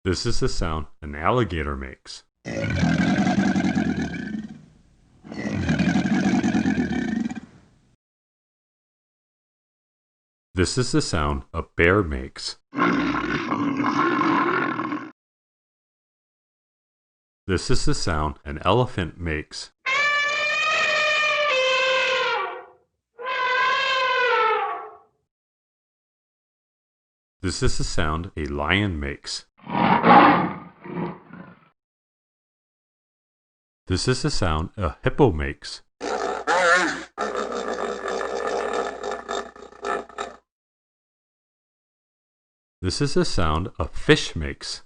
This is the sound an alligator makes. This is the sound a bear makes. This is the sound an elephant makes. This is the sound a lion makes. This is the sound a hippo makes. This is the sound a fish makes.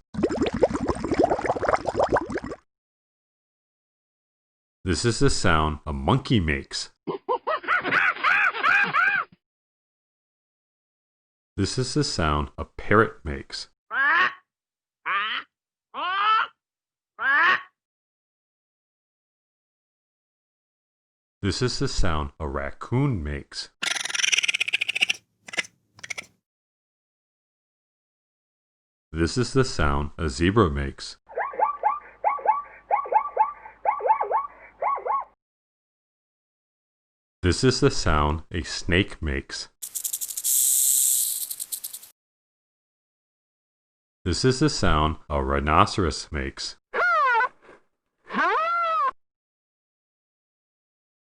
This is the sound a monkey makes. This is the sound a parrot makes. This is the sound a raccoon makes. This is the sound a zebra makes. This is the sound a snake makes. This is the sound a rhinoceros makes.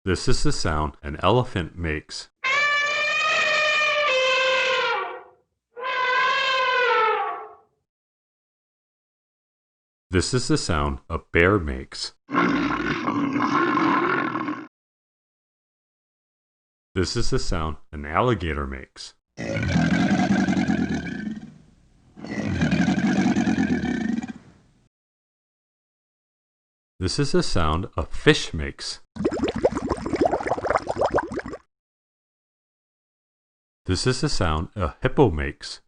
This is the sound an elephant makes. This is the sound a bear makes. This is the sound an alligator makes. This is the sound a fish makes. This is the sound a hippo makes.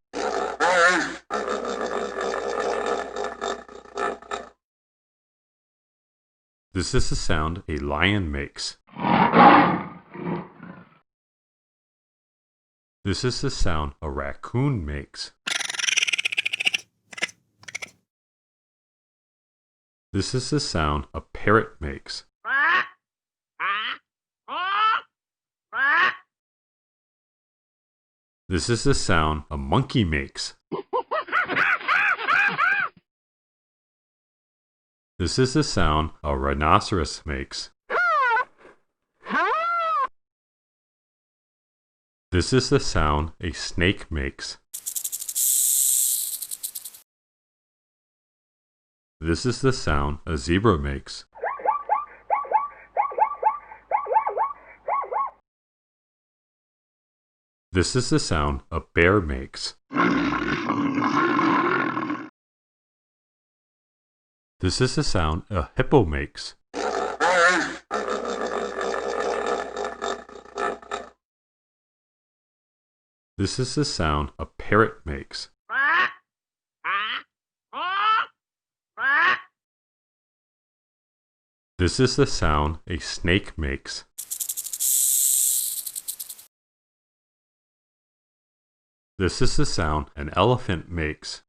This is the sound a lion makes. This is the sound a raccoon makes. This is the sound a parrot makes. This is the sound a monkey makes. This is the sound a rhinoceros makes. This is the sound a snake makes. This is the sound a zebra makes. This is the sound a bear makes. This is the sound a hippo makes. This is the sound a parrot makes. This is the sound a snake makes. This is the sound an elephant makes.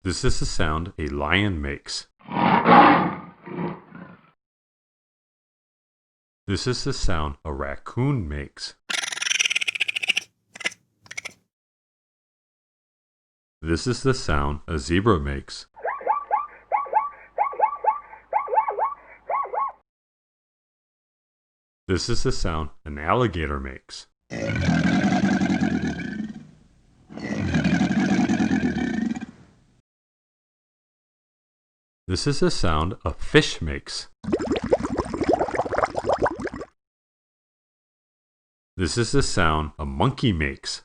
This is the sound a lion makes. This is the sound a raccoon makes. This is the sound a zebra makes. This is the sound an alligator makes. This is the sound a fish makes. This is the sound a monkey makes.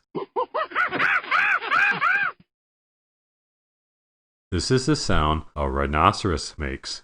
This is the sound a rhinoceros makes.